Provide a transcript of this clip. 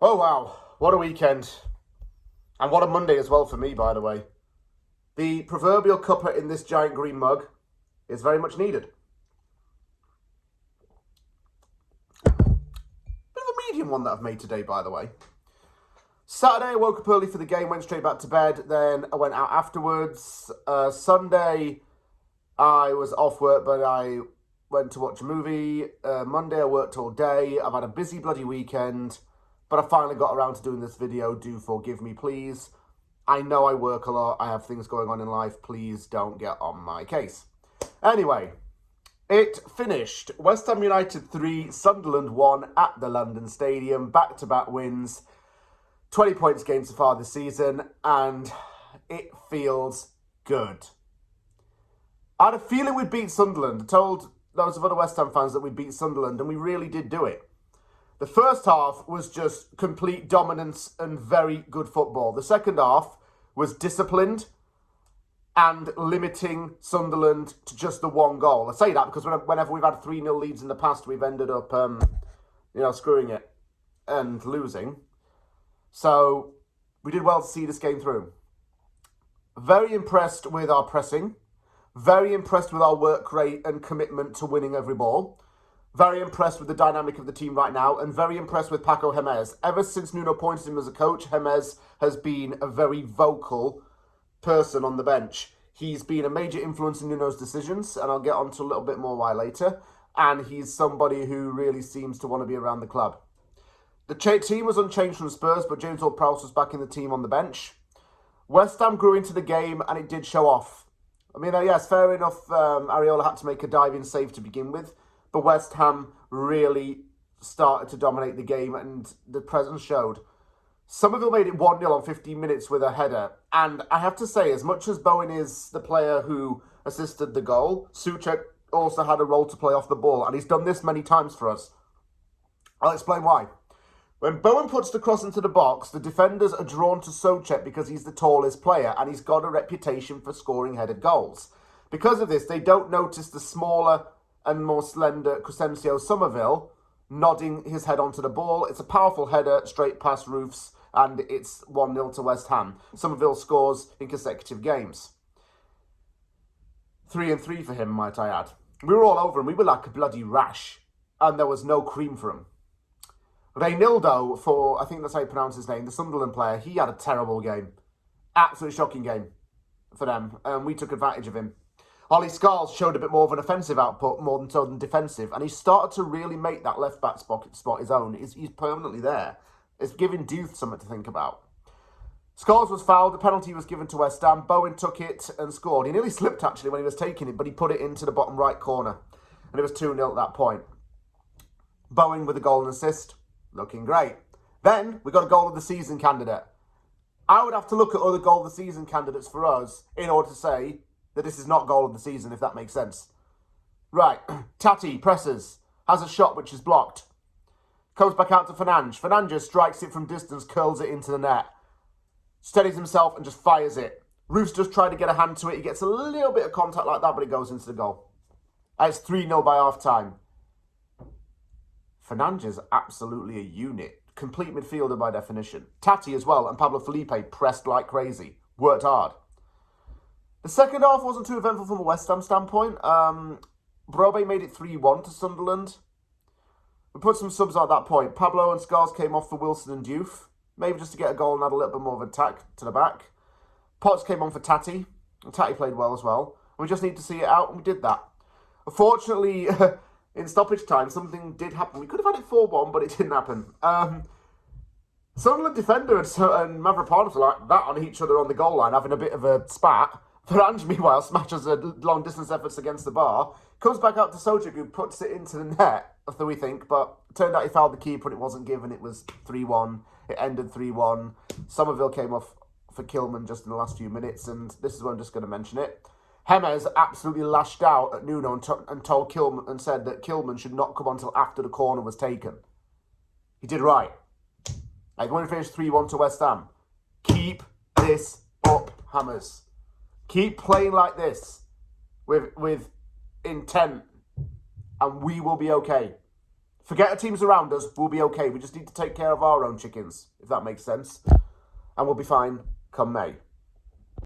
Oh wow, what a weekend. And what a Monday as well for me, by the way. The proverbial cuppa in this giant green mug is very much needed. Bit of a medium one that I've made today, by the way. Saturday, I woke up early for the game, went straight back to bed, then I went out afterwards. Sunday, I was off work, but I went to watch a movie. Monday, I worked all day. I've had a busy bloody weekend, but I finally got around to doing this video. Do forgive me, please. I know I work a lot. I have things going on in life. Please don't get on my case. Anyway, it finished. West Ham United 3, Sunderland 1 at the London Stadium. Back-to-back wins. 20 points gained so far this season, and it feels good. I had a feeling we'd beat Sunderland. I told loads of other West Ham fans that we'd beat Sunderland, and we really did do it. The first half was just complete dominance and very good football. The second half was disciplined and limiting Sunderland to just the one goal. I say that because whenever we've had 3-0 leads in the past, we've ended up, screwing it and losing. So we did well to see this game through. Very impressed with our pressing. Very impressed with our work rate and commitment to winning every ball. Very impressed with the dynamic of the team right now, and very impressed with Paco Gémez. Ever since Nuno appointed him as a coach, Gémez has been a very vocal person on the bench. He's been a major influence in Nuno's decisions, and I'll get on to a little bit more why later. And he's somebody who really seems to want to be around the club. The team was unchanged from Spurs, but James Ward-Prowse was back in the team on the bench. West Ham grew into the game, and it did show off. I mean, yes, fair enough, Areola had to make a diving save to begin with, but West Ham really started to dominate the game, and the presence showed. Somerville made it 1-0 on 15 minutes with a header, and I have to say, as much as Bowen is the player who assisted the goal, Souček also had a role to play off the ball, and he's done this many times for us. I'll explain why. When Bowen puts the cross into the box, the defenders are drawn to Souček because he's the tallest player and he's got a reputation for scoring headed goals. Because of this, they don't notice the smaller and more slender Crescencio Somerville nodding his head onto the ball. It's a powerful header, straight past roofs, and it's 1-0 to West Ham. Somerville scores in consecutive games. 3-3 for him, might I add. We were all over him. We were like a bloody rash, and there was no cream for him. Reynildo, for, I think that's how you pronounce his name, the Sunderland player, he had a terrible game. Absolutely shocking game for them, and we took advantage of him. Ollie Scholes showed a bit more of an offensive output, more than so than defensive, and he started to really make that left-back spot his own. He's permanently there. It's giving Deuth something to think about. Scholes was fouled, the penalty was given to West Ham, Bowen took it and scored. He nearly slipped, actually, when he was taking it, but he put it into the bottom right corner, and it was 2-0 at that point. Bowen with a goal and assist. Looking great. Then we got a goal of the season candidate. I would have to look at other goal of the season candidates for us in order to say that this is not goal of the season, if that makes sense. Right. Tati presses, has a shot which is blocked. Comes back out to Fernandes. Fernandes strikes it from distance, curls it into the net. Steadies himself and just fires it. Roofs just tried to get a hand to it. He gets a little bit of contact like that, but it goes into the goal. It's 3-0 by half time. Fernandes absolutely a unit. Complete midfielder by definition. Tati as well, and Pablo Felipe pressed like crazy. Worked hard. The second half wasn't too eventful from a West Ham standpoint. Brobe made it 3-1 to Sunderland. We put some subs at that point. Pablo and Scholes came off for Wilson and Diouf. Maybe just to get a goal and add a little bit more of attack to the back. Potts came on for Tati. And Tati played well as well. We just need to see it out, and we did that. Unfortunately, in stoppage time, something did happen. We could have had it 4-1, but it didn't happen. Sunderland defender and Mavropanos were like that on each other on the goal line, having a bit of a spat. Fernandes, meanwhile, smashes a long-distance efforts against the bar. Comes back out to Souček, who puts it into the net, after we think, but it turned out he fouled the keeper and it wasn't given. It was 3-1. It ended 3-1. Somerville came off for Kilman just in the last few minutes, and this is where I'm just going to mention it. Gémez absolutely lashed out at Nuno and told Kilman and said that Kilman should not come on until after the corner was taken. He did right. Like when we finished 3-1 to West Ham. Keep this up, Hammers. Keep playing like this with intent, and we will be okay. Forget the teams around us. We'll be okay. We just need to take care of our own chickens, if that makes sense. And we'll be fine come May.